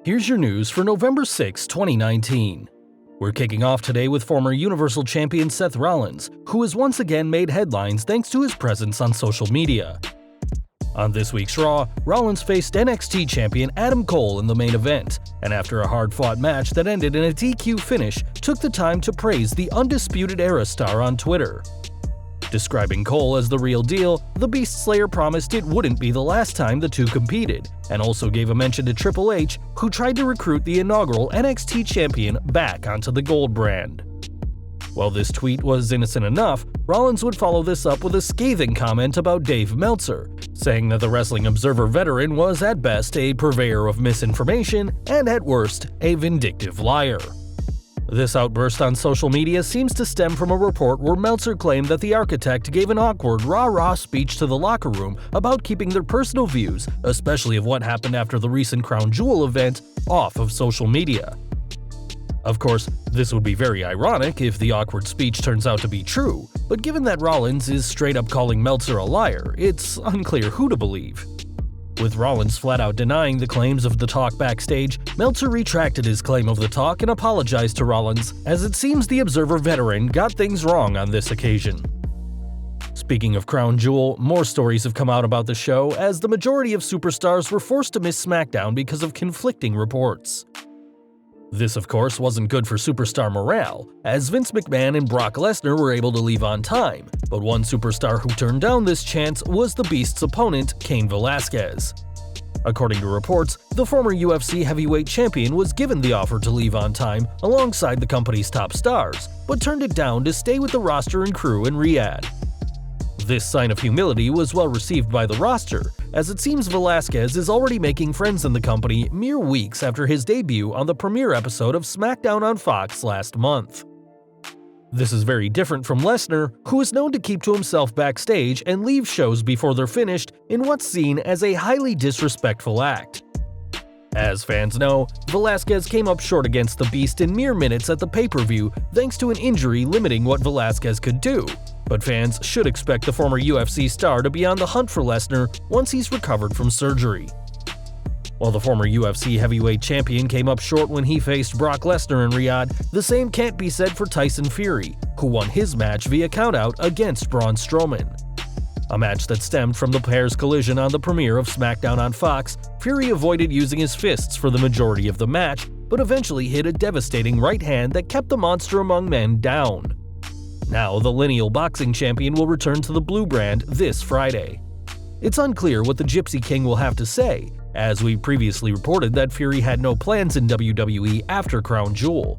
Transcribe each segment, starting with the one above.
Here's your news for November 6, 2019. We're kicking off today with former Universal Champion Seth Rollins, who has once again made headlines thanks to his presence on social media. On this week's Raw, Rollins faced NXT champion Adam Cole in the main event, and after a hard-fought match that ended in a DQ finish, took the time to praise the Undisputed Era star on Twitter. Describing Cole as the real deal, the Beast Slayer promised it wouldn't be the last time the two competed, and also gave a mention to Triple H, who tried to recruit the inaugural NXT champion back onto the Gold brand. While this tweet was innocent enough, Rollins would follow this up with a scathing comment about Dave Meltzer, saying that the Wrestling Observer veteran was at best a purveyor of misinformation and at worst a vindictive liar. This outburst on social media seems to stem from a report where Meltzer claimed that the architect gave an awkward rah-rah speech to the locker room about keeping their personal views, especially of what happened after the recent Crown Jewel event, off of social media. Of course, this would be very ironic if the awkward speech turns out to be true, but given that Rollins is straight up calling Meltzer a liar, it's unclear who to believe. With Rollins flat-out denying the claims of the talk backstage, Meltzer retracted his claim of the talk and apologized to Rollins, as it seems the Observer veteran got things wrong on this occasion. Speaking of Crown Jewel, more stories have come out about the show, as the majority of superstars were forced to miss SmackDown because of conflicting reports. This, of course, wasn't good for superstar morale, as Vince McMahon and Brock Lesnar were able to leave on time, but one superstar who turned down this chance was the Beast's opponent, Cain Velasquez. According to reports, the former UFC heavyweight champion was given the offer to leave on time alongside the company's top stars, but turned it down to stay with the roster and crew in Riyadh. This sign of humility was well received by the roster, as it seems Velasquez is already making friends in the company mere weeks after his debut on the premiere episode of SmackDown on Fox last month. This is very different from Lesnar, who is known to keep to himself backstage and leave shows before they're finished in what's seen as a highly disrespectful act. As fans know, Velasquez came up short against the Beast in mere minutes at the pay-per-view thanks to an injury limiting what Velasquez could do, but fans should expect the former UFC star to be on the hunt for Lesnar once he's recovered from surgery. While the former UFC heavyweight champion came up short when he faced Brock Lesnar in Riyadh, the same can't be said for Tyson Fury, who won his match via countout against Braun Strowman. A match that stemmed from the pair's collision on the premiere of SmackDown on Fox. Fury avoided using his fists for the majority of the match, but eventually hit a devastating right hand that kept the monster among men down. Now, the lineal boxing champion will return to the Blue brand this Friday. It's unclear what the Gypsy King will have to say, as we previously reported that Fury had no plans in WWE after Crown Jewel.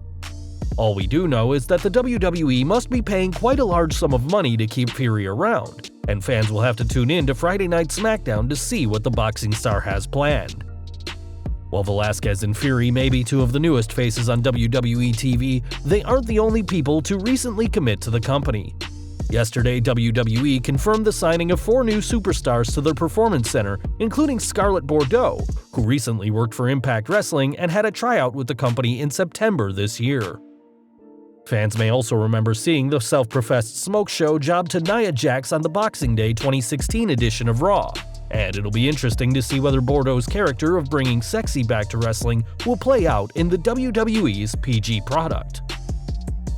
All we do know is that the WWE must be paying quite a large sum of money to keep Fury around, and fans will have to tune in to Friday Night SmackDown to see what the boxing star has planned. While Velasquez and Fury may be two of the newest faces on WWE TV, they aren't the only people to recently commit to the company. Yesterday, WWE confirmed the signing of 4 new superstars to their Performance Center, including Scarlett Bordeaux, who recently worked for Impact Wrestling and had a tryout with the company in September this year. Fans may also remember seeing the self-professed smoke show job to Nia Jax on the Boxing Day 2016 edition of Raw, and it'll be interesting to see whether Bordeaux's character of bringing sexy back to wrestling will play out in the WWE's PG product.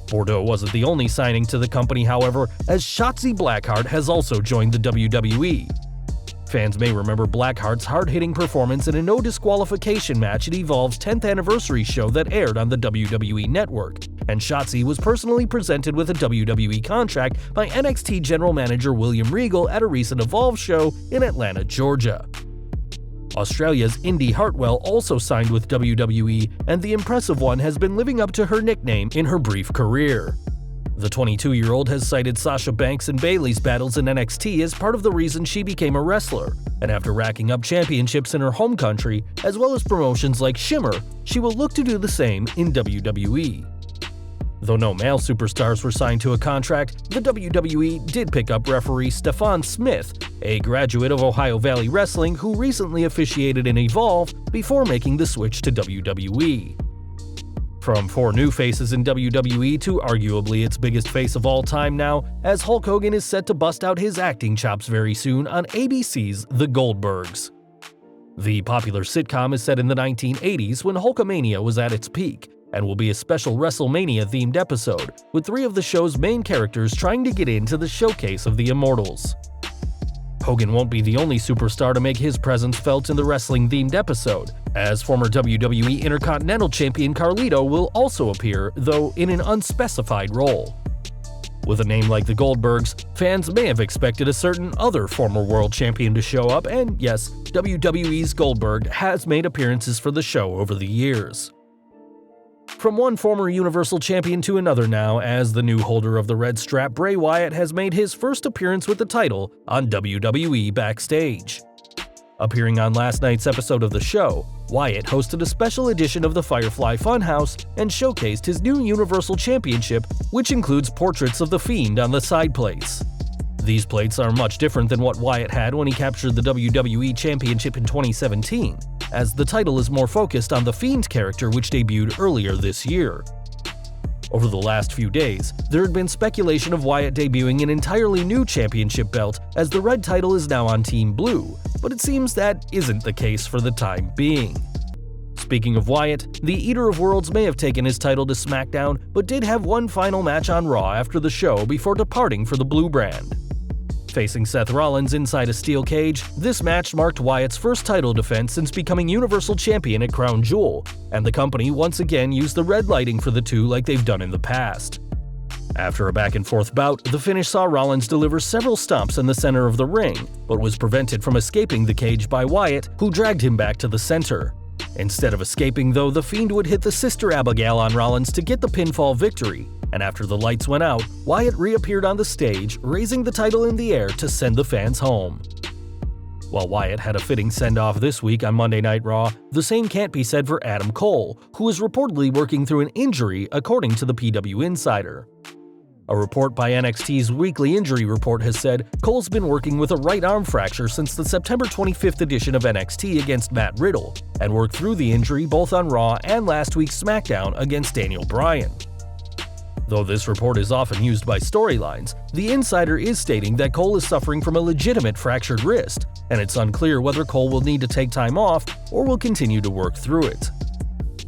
Bordeaux wasn't the only signing to the company, however, as Shotzi Blackheart has also joined the WWE. Fans may remember Blackheart's hard-hitting performance in a no-disqualification match at Evolve's 10th anniversary show that aired on the WWE Network, and Shotzi was personally presented with a WWE contract by NXT General Manager William Regal at a recent Evolve show in Atlanta, Georgia. Australia's Indy Hartwell also signed with WWE, and the impressive one has been living up to her nickname in her brief career. The 22-year-old has cited Sasha Banks and Bayley's battles in NXT as part of the reason she became a wrestler, and after racking up championships in her home country, as well as promotions like Shimmer, she will look to do the same in WWE. Though no male superstars were signed to a contract, the WWE did pick up referee Stefan Smith, a graduate of Ohio Valley Wrestling who recently officiated in Evolve before making the switch to WWE. From 4 new faces in WWE to arguably its biggest face of all time now, as Hulk Hogan is set to bust out his acting chops very soon on ABC's The Goldbergs. The popular sitcom is set in the 1980s when Hulkamania was at its peak, and will be a special WrestleMania-themed episode, with 3 of the show's main characters trying to get into the showcase of the Immortals. Hogan won't be the only superstar to make his presence felt in the wrestling-themed episode, as former WWE Intercontinental Champion Carlito will also appear, though in an unspecified role. With a name like the Goldbergs, fans may have expected a certain other former world champion to show up, and yes, WWE's Goldberg has made appearances for the show over the years. From one former Universal Champion to another now, as the new holder of the red strap, Bray Wyatt has made his first appearance with the title on WWE Backstage. Appearing on last night's episode of the show, Wyatt hosted a special edition of the Firefly Funhouse and showcased his new Universal Championship, which includes portraits of The Fiend on the side plates. These plates are much different than what Wyatt had when he captured the WWE Championship in 2017, as the title is more focused on the Fiend character which debuted earlier this year. Over the last few days, there had been speculation of Wyatt debuting an entirely new championship belt, as the red title is now on Team Blue, but it seems that isn't the case for the time being. Speaking of Wyatt, the Eater of Worlds may have taken his title to SmackDown, but did have one final match on Raw after the show before departing for the Blue brand. Facing Seth Rollins inside a steel cage, this match marked Wyatt's first title defense since becoming Universal Champion at Crown Jewel, and the company once again used the red lighting for the two like they've done in the past. After a back-and-forth bout, the finish saw Rollins deliver several stomps in the center of the ring, but was prevented from escaping the cage by Wyatt, who dragged him back to the center. Instead of escaping though, the Fiend would hit the Sister Abigail on Rollins to get the pinfall victory, and after the lights went out, Wyatt reappeared on the stage, raising the title in the air to send the fans home. While Wyatt had a fitting send-off this week on Monday Night Raw, the same can't be said for Adam Cole, who is reportedly working through an injury according to the PW Insider. A report by NXT's Weekly Injury Report has said Cole's been working with a right arm fracture since the September 25th edition of NXT against Matt Riddle, and worked through the injury both on Raw and last week's SmackDown against Daniel Bryan. Though this report is often used by storylines, the Insider is stating that Cole is suffering from a legitimate fractured wrist, and it's unclear whether Cole will need to take time off or will continue to work through it.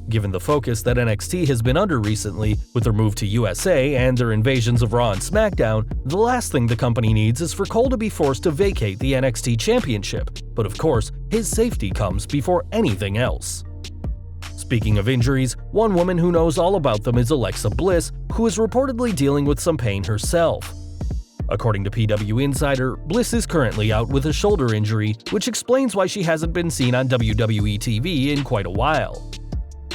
Given the focus that NXT has been under recently, with their move to USA and their invasions of Raw and SmackDown, the last thing the company needs is for Cole to be forced to vacate the NXT Championship, but of course, his safety comes before anything else. Speaking of injuries, one woman who knows all about them is Alexa Bliss, who is reportedly dealing with some pain herself. According to PW Insider, Bliss is currently out with a shoulder injury, which explains why she hasn't been seen on WWE TV in quite a while.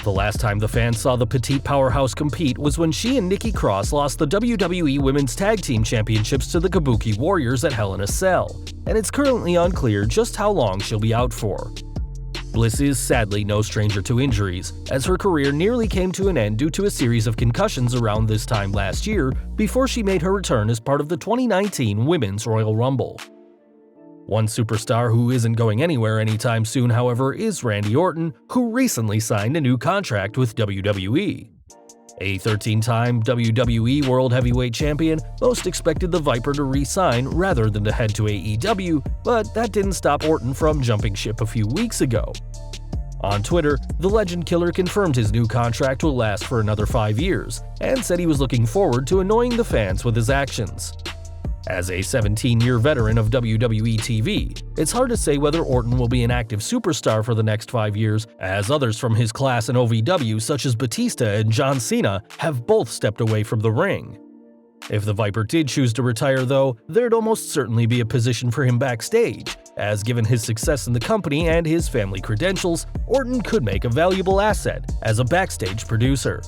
The last time the fans saw the petite powerhouse compete was when she and Nikki Cross lost the WWE Women's Tag Team Championships to the Kabuki Warriors at Hell in a Cell, and it's currently unclear just how long she'll be out for. Bliss is sadly no stranger to injuries, as her career nearly came to an end due to a series of concussions around this time last year before she made her return as part of the 2019 Women's Royal Rumble. One superstar who isn't going anywhere anytime soon, however, is Randy Orton, who recently signed a new contract with WWE. A 13-time WWE World Heavyweight Champion, most expected the Viper to re-sign rather than to head to AEW, but that didn't stop Orton from jumping ship a few weeks ago. On Twitter, the Legend Killer confirmed his new contract will last for another 5 years, and said he was looking forward to annoying the fans with his actions. As a 17-year veteran of WWE TV, it's hard to say whether Orton will be an active superstar for the next 5 years, as others from his class in OVW such as Batista and John Cena have both stepped away from the ring. If the Viper did choose to retire though, there'd almost certainly be a position for him backstage, as given his success in the company and his family credentials, Orton could make a valuable asset as a backstage producer.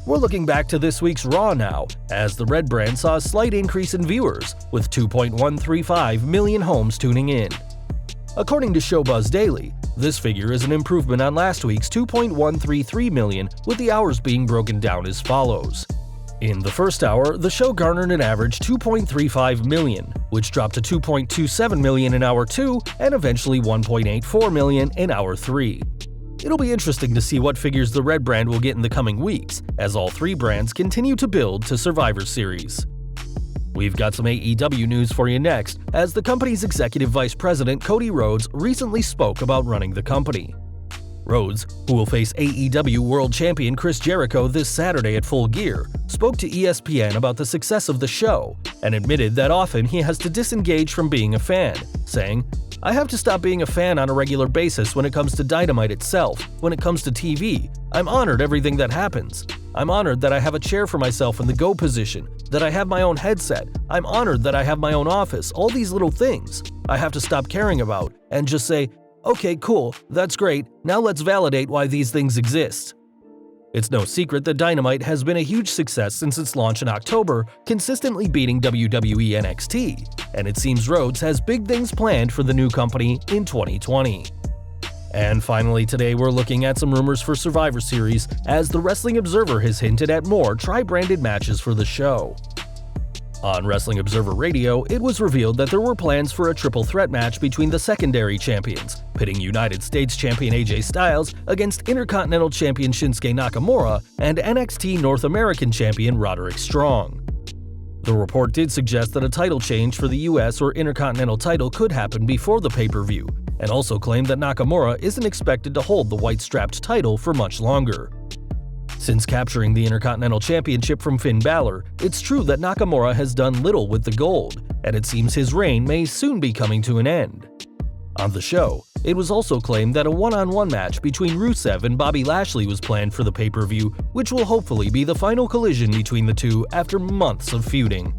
We're looking back to this week's Raw now, as the Red brand saw a slight increase in viewers, with 2.135 million homes tuning in. According to Showbuzz Daily, this figure is an improvement on last week's 2.133 million, with the hours being broken down as follows. In the first hour, the show garnered an average 2.35 million, which dropped to 2.27 million in hour 2 and eventually 1.84 million in hour 3. It'll be interesting to see what figures the Red brand will get in the coming weeks, as all three brands continue to build to Survivor Series. We've got some AEW news for you next, as the company's executive vice president Cody Rhodes recently spoke about running the company. Rhodes, who will face AEW World Champion Chris Jericho this Saturday at Full Gear, spoke to ESPN about the success of the show and admitted that often he has to disengage from being a fan, saying, "I have to stop being a fan on a regular basis when it comes to Dynamite itself, when it comes to TV. I'm honored everything that happens. I'm honored that I have a chair for myself in the go position, that I have my own headset. I'm honored that I have my own office, all these little things I have to stop caring about and just say, okay, cool, that's great, now let's validate why these things exist." It's no secret that Dynamite has been a huge success since its launch in October, consistently beating WWE NXT, and it seems Rhodes has big things planned for the new company in 2020. And finally today we're looking at some rumors for Survivor Series, as the Wrestling Observer has hinted at more tri-branded matches for the show. On Wrestling Observer Radio, it was revealed that there were plans for a triple threat match between the secondary champions, pitting United States Champion AJ Styles against Intercontinental Champion Shinsuke Nakamura and NXT North American Champion Roderick Strong. The report did suggest that a title change for the US or Intercontinental title could happen before the pay-per-view, and also claimed that Nakamura isn't expected to hold the white-strapped title for much longer. Since capturing the Intercontinental Championship from Finn Balor, it's true that Nakamura has done little with the gold, and it seems his reign may soon be coming to an end. On the show, it was also claimed that a one-on-one match between Rusev and Bobby Lashley was planned for the pay-per-view, which will hopefully be the final collision between the two after months of feuding.